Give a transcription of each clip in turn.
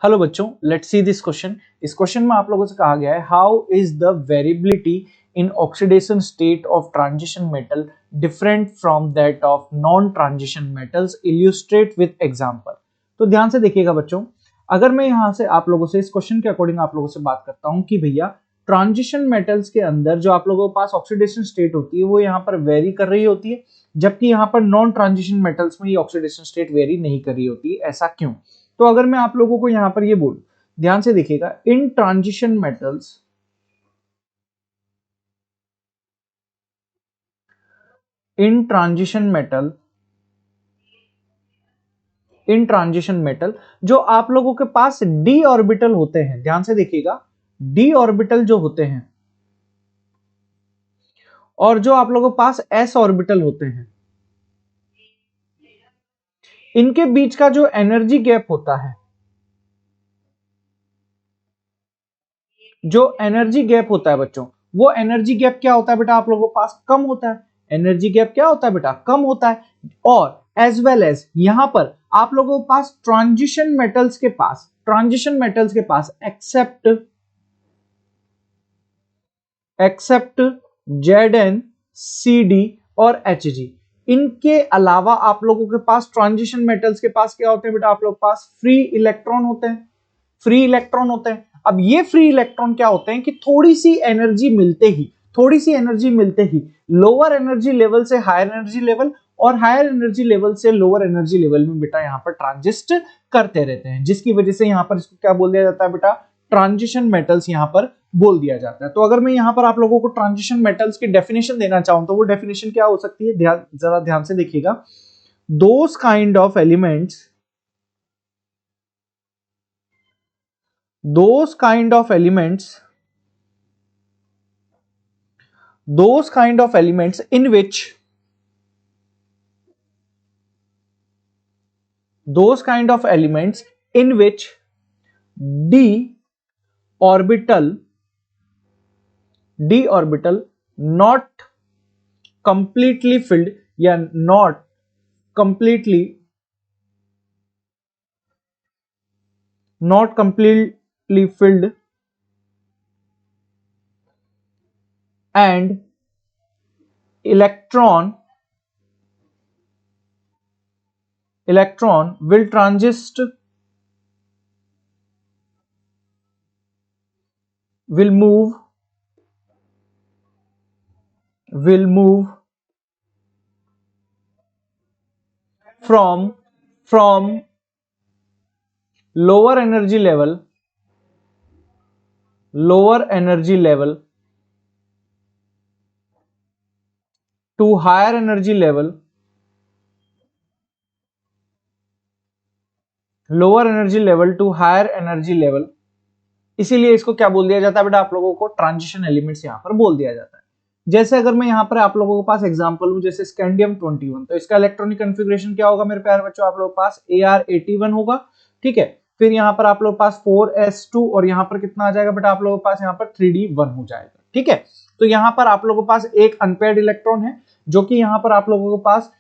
Hello बच्चों, let's see this question. इस question में आप लोगों से कहा गया है how is the variability in oxidation state of transition metal different from that of non transition metals, illustrate with example. तो ध्यान से देखिएगा बच्चों, अगर मैं यहां से आप लोगों से इस क्वेश्चन के अकॉर्डिंग आप लोगों से बात करता हूं कि भैया ट्रांजिशन मेटल्स के अंदर जो आप लोगों के पास ऑक्सीडेशन स्टेट होती है वो यहाँ पर वेरी कर रही होती है, जबकि यहाँ पर नॉन ट्रांजिशन मेटल्स में ये ऑक्सीडेशन स्टेट वेरी नहीं कर रही होती है। ऐसा क्यों? तो अगर मैं आप लोगों को यहां पर ये बोलूं, ध्यान से देखिएगा, इन ट्रांजिशन मेटल्स, इन ट्रांजिशन मेटल, इन ट्रांजिशन मेटल जो आप लोगों के पास डी ऑर्बिटल होते हैं, ध्यान से देखिएगा, डी ऑर्बिटल जो होते हैं और जो आप लोगों के पास एस ऑर्बिटल होते हैं, इनके बीच का जो एनर्जी गैप होता है, जो एनर्जी गैप होता है बच्चों, वो एनर्जी गैप क्या होता है बेटा आप लोगों के पास? कम होता है। एनर्जी गैप क्या होता है बेटा? कम होता है। और एज वेल एज यहां पर आप लोगों के पास ट्रांजिशन मेटल्स के पास, ट्रांजिशन मेटल्स के पास एक्सेप्ट Zn, Cd और Hg, इनके अलावा आप लोगों के पास ट्रांजिशन मेटल्स के पास क्या होते हैं बेटा? आप लोगों के पास फ्री इलेक्ट्रॉन होते हैं, फ्री इलेक्ट्रॉन होते हैं। अब ये फ्री इलेक्ट्रॉन क्या होते हैं कि थोड़ी सी एनर्जी मिलते ही, थोड़ी सी एनर्जी मिलते ही लोअर एनर्जी लेवल से हायर एनर्जी लेवल और हायर एनर्जी लेवल से लोअर एनर्जी लेवल में बेटा यहां पर ट्रांजिस्ट करते रहते हैं, जिसकी वजह से यहां पर इसको क्या बोल दिया जाता है बेटा? ट्रांजिशन मेटल्स यहां पर बोल दिया जाता है। तो अगर मैं यहां पर आप लोगों को ट्रांजिशन मेटल्स की डेफिनेशन देना चाहूं तो वो डेफिनेशन क्या हो सकती है? जरा ध्यान से देखिएगा। Those kind of elements, those kind of elements, those kind of elements in which, those kind of elements in which d orbital, d orbital not completely filled या not completely, not completely filled and electron will transist, will move from lower energy level to higher energy level, lower energy level to higher energy level. इसीलिए इसको क्या बोल दिया जाता है बेटा? आप लोगों को ट्रांजिशन एलिमेंट्स यहां पर बोल दिया जाता है। जैसे अगर मैं यहां पर आप लोगों के पास एग्जांपल हूं, जैसे स्कैंडियम 21, तो इसका इलेक्ट्रॉनिक कॉन्फ़िगरेशन क्या होगा मेरे प्यारे बच्चों? आप लोगों के पास Ar81 होगा, ठीक है। फिर यहां पर आप लोगों के पास 4s2 और यहां पर कितना आ जाएगा बेटा? आप लोगों के पास यहां पर 3d1 हो जाएगा, ठीक है। तो यहां पर आप लोगों के पास एक अनपेयर्ड इलेक्ट्रॉन है, जो कि यहां पर आप लोगों के पास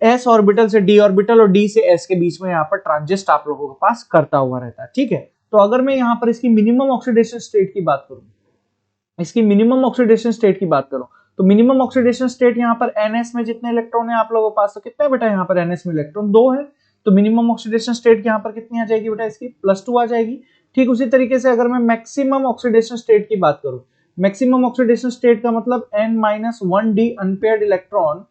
s ऑर्बिटल से d ऑर्बिटल और d से s के बीच में यहां पर ट्रांजिस्ट आप लोगों के पास करता हुआ रहता है, ठीक है। तो अगर मैं यहां पर इसकी मिनिमम ऑक्सीडेशन स्टेट की बात करूं, इसकी मिनिमम ऑक्सीडेशन स्टेट की बात करूं, तो मिनिमम ऑक्सीडेशन स्टेट यहां पर ns में जितने इलेक्ट्रॉन है आप लोगों के पास, तो कितने बेटा यहां पर ns में इलेक्ट्रॉन 2 है, तो मिनिमम ऑक्सीडेशन स्टेट यहां पर कितनी आ जाएगी बेटा? इसकी +2 आ जाएगी। ठीक उसी तरीके से अगर मैं मैक्सिमम ऑक्सीडेशन स्टेट की बात करूं, मैक्सिमम ऑक्सीडेशन स्टेट का मतलब n-1d unpaired electron,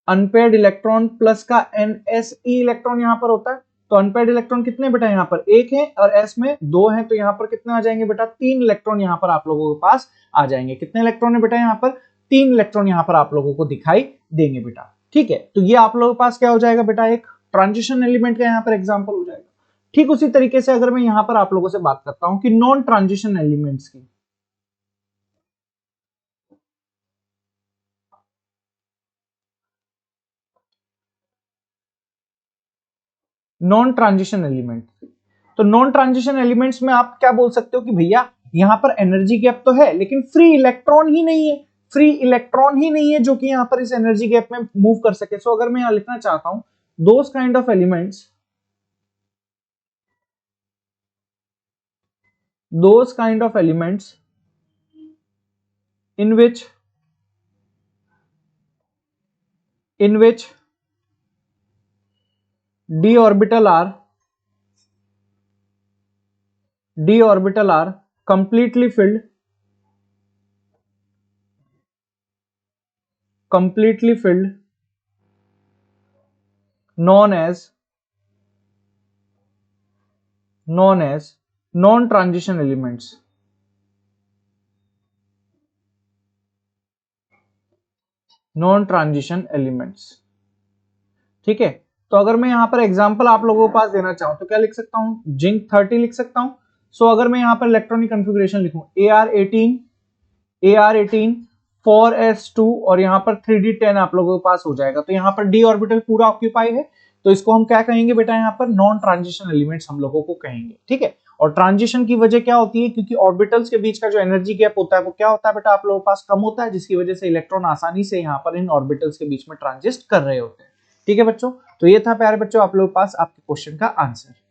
unpaired electron plus का nse इलेक्ट्रॉन यहां पर होता है। तो अनपेयर्ड इलेक्ट्रॉन कितने बेटा? यहां पर 1 है और s में 2 है, तो यहां पर कितने आ जाएंगे बेटा? 3 इलेक्ट्रॉन यहां पर आप लोगों के पास आ जाएंगे। कितने इलेक्ट्रॉन है बेटा? यहां पर 3 इलेक्ट्रॉन यहां पर आप लोगों को दिखाई देंगे बेटा, ठीक है। तो ये आप लोगों के पास क्या हो जाएगा बेटा? एक ट्रांजिशन एलिमेंट का यहां पर एग्जाम्पल हो जाएगा। ठीक उसी तरीके से अगर मैं यहां पर आप लोगों से बात करता हूं कि नॉन ट्रांजिशन एलिमेंट्स की, नॉन ट्रांजिशन एलिमेंट, तो नॉन ट्रांजिशन एलिमेंट्स में आप क्या बोल सकते हो कि भैया यहां पर एनर्जी गैप तो है लेकिन फ्री इलेक्ट्रॉन ही नहीं है, फ्री इलेक्ट्रॉन ही नहीं है जो कि यहां पर इस एनर्जी गैप में मूव कर सके। सो अगर मैं यहां लिखना चाहता हूं those kind of elements, those kind of elements in which d orbital are completely filled known as non-transition elements. ठीक है, तो अगर मैं यहां पर एग्जांपल आप लोगों के पास देना चाहूं तो क्या लिख सकता हूं, जिंक 30 लिख सकता हूं. सो अगर मैं यहां पर इलेक्ट्रॉनिक कॉन्फ़िगरेशन लिखूं AR18 4s2 और यहां पर 3d10 आप लोगों के पास हो जाएगा. तो यहां पर d ऑर्बिटल पूरा ऑक्यूपाई है, तो इसको हम क्या कहेंगे बेटा, यहां पर नॉन ट्रांजिशन एलिमेंट्स हम लोगों को कहेंगे. ठीक है, और ट्रांजिशन की वजह क्या होती है, क्योंकि ऑर्बिटल्स के बीच का जो एनर्जी गैप होता है वो क्या होता है बेटा, आप लोगों के पास कम होता है, जिसकी वजह से इलेक्ट्रॉन आसानी से यहां पर इन ऑर्बिटल्स के बीच में ट्रांजिस्ट कर रहे होते हैं. ठीक है बच्चों, तो ये था प्यारे बच्चों आप लोगों के पास आपके क्वेश्चन का आंसर.